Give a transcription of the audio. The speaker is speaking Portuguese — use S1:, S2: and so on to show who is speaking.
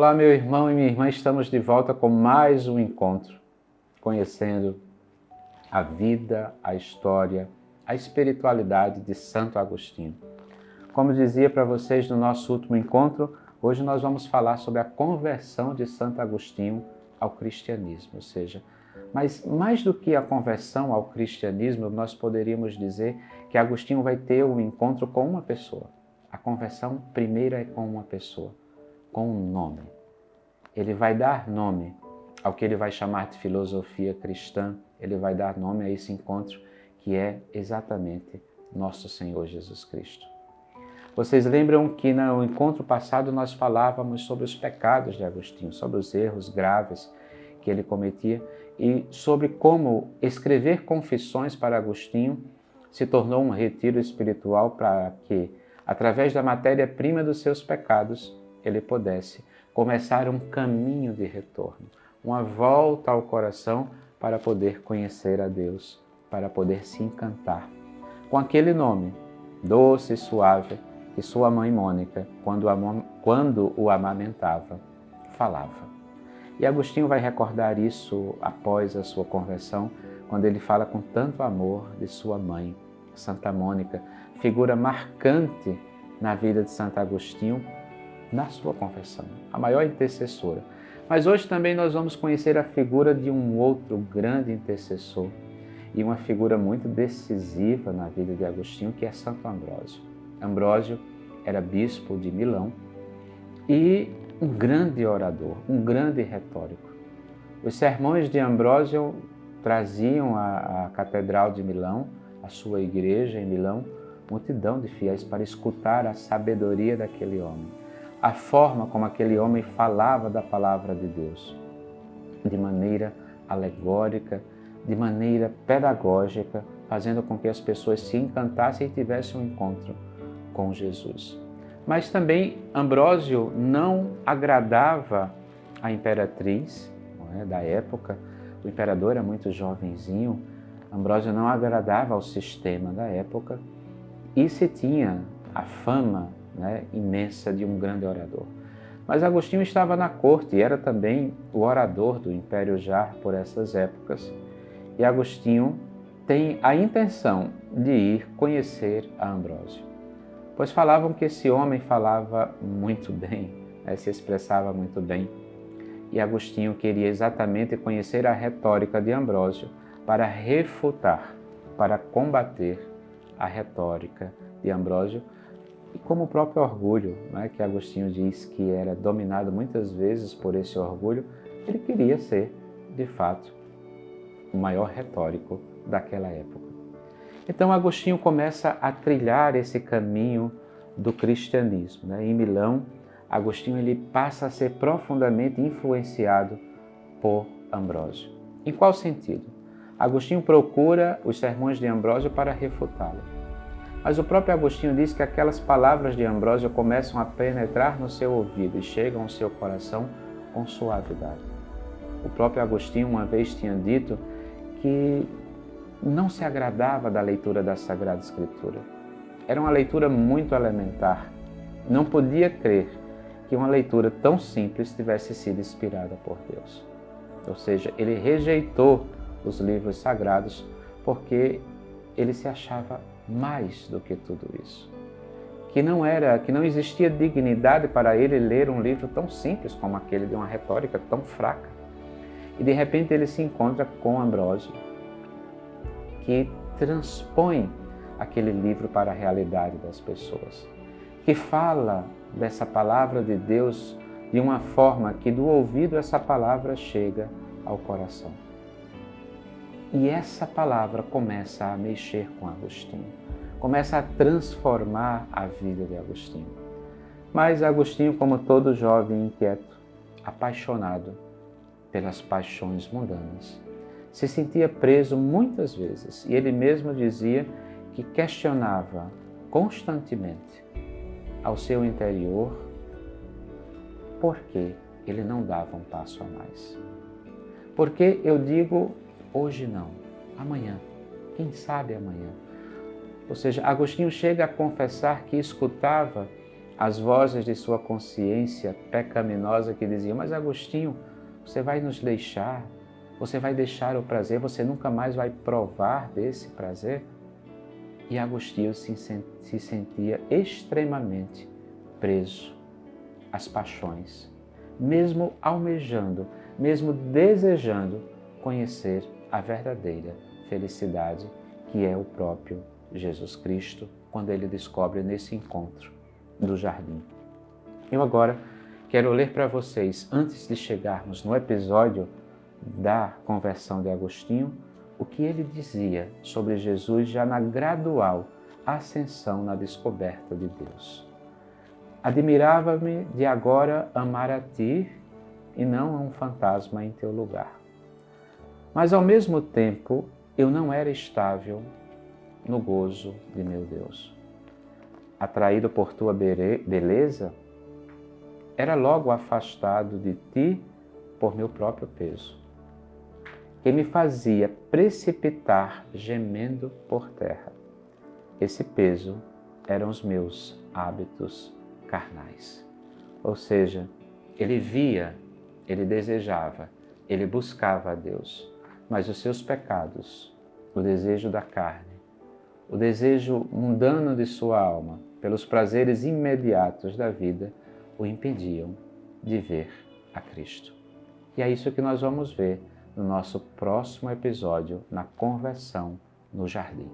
S1: Olá, meu irmão e minha irmã, estamos de volta com mais um encontro, conhecendo a vida, a história, a espiritualidade de Santo Agostinho. Como dizia para vocês no nosso último encontro, hoje nós vamos falar sobre a conversão de Santo Agostinho ao cristianismo, ou seja, mas mais do que a conversão ao cristianismo, nós poderíamos dizer que Agostinho vai ter um encontro com uma pessoa. A conversão primeira é com uma pessoa, com um nome. Ele vai dar nome ao que ele vai chamar de filosofia cristã, ele vai dar nome a esse encontro que é exatamente nosso Senhor Jesus Cristo. Vocês lembram que no encontro passado nós falávamos sobre os pecados de Agostinho, sobre os erros graves que ele cometia e sobre como escrever confissões para Agostinho se tornou um retiro espiritual para que, através da matéria-prima dos seus pecados, ele pudesse começar um caminho de retorno, uma volta ao coração para poder conhecer a Deus, para poder se encantar com aquele nome doce e suave que sua mãe Mônica, quando o amamentava, falava. E Agostinho vai recordar isso após a sua conversão, quando ele fala com tanto amor de sua mãe, Santa Mônica, figura marcante na vida de Santo Agostinho, na sua confissão, a maior intercessora. Mas hoje também nós vamos conhecer a figura de um outro grande intercessor e uma figura muito decisiva na vida de Agostinho, que é Santo Ambrósio. Ambrósio era bispo de Milão e um grande orador, um grande retórico. Os sermões de Ambrósio traziam à Catedral de Milão, à sua igreja em Milão, multidão de fiéis para escutar a sabedoria daquele homem. A forma como aquele homem falava da palavra de Deus, de maneira alegórica, de maneira pedagógica, fazendo com que as pessoas se encantassem e tivessem um encontro com Jesus. Mas também Ambrósio não agradava a imperatriz, da época. O imperador era muito jovenzinho. Ambrósio não agradava ao sistema da época e se tinha a fama imensa de um grande orador. Mas Agostinho estava na corte e era também o orador do Império Jar por essas épocas. E Agostinho tem a intenção de ir conhecer a Ambrósio, pois falavam que esse homem falava muito bem, se expressava muito bem. E Agostinho queria exatamente conhecer a retórica de Ambrósio para refutar, para combater a retórica de Ambrósio, e como o próprio orgulho, que Agostinho diz que era dominado muitas vezes por esse orgulho, ele queria ser, de fato, o maior retórico daquela época. Então Agostinho começa a trilhar esse caminho do cristianismo. Em Milão, Agostinho ele passa a ser profundamente influenciado por Ambrósio. Em qual sentido? Agostinho procura os sermões de Ambrósio para refutá-lo. Mas o próprio Agostinho diz que aquelas palavras de Ambrósio começam a penetrar no seu ouvido e chegam ao seu coração com suavidade. O próprio Agostinho uma vez tinha dito que não se agradava da leitura da Sagrada Escritura. Era uma leitura muito elementar. Não podia crer que uma leitura tão simples tivesse sido inspirada por Deus. Ou seja, ele rejeitou os livros sagrados porque ele se achava mais do que tudo isso. Que não existia dignidade para ele ler um livro tão simples como aquele de uma retórica tão fraca. E de repente ele se encontra com Ambrósio, que transpõe aquele livro para a realidade das pessoas, que fala dessa palavra de Deus de uma forma que do ouvido essa palavra chega ao coração. E essa palavra começa a mexer com Agostinho, começa a transformar a vida de Agostinho. Mas Agostinho, como todo jovem inquieto, apaixonado pelas paixões mundanas, se sentia preso muitas vezes e ele mesmo dizia que questionava constantemente ao seu interior por que ele não dava um passo a mais. Porque eu digo hoje não, amanhã, quem sabe amanhã. Ou seja, Agostinho chega a confessar que escutava as vozes de sua consciência pecaminosa que diziam: mas Agostinho, você vai nos deixar, você vai deixar o prazer, você nunca mais vai provar desse prazer? E Agostinho se sentia extremamente preso às paixões, mesmo almejando, mesmo desejando conhecer a verdadeira felicidade, que é o próprio Jesus Cristo, quando ele descobre nesse encontro do jardim. Eu agora quero ler para vocês, antes de chegarmos no episódio da conversão de Agostinho, o que ele dizia sobre Jesus já na gradual ascensão na descoberta de Deus. Admirava-me de agora amar a ti e não a um fantasma em teu lugar. Mas ao mesmo tempo eu não era estável no gozo de meu Deus. Atraído por tua beleza, era logo afastado de ti por meu próprio peso, que me fazia precipitar gemendo por terra. Esse peso eram os meus hábitos carnais. Ou seja, ele via, ele desejava, ele buscava a Deus, mas os seus pecados, o desejo da carne, o desejo mundano de sua alma, pelos prazeres imediatos da vida, o impediam de ver a Cristo. E é isso que nós vamos ver no nosso próximo episódio, na conversão no jardim.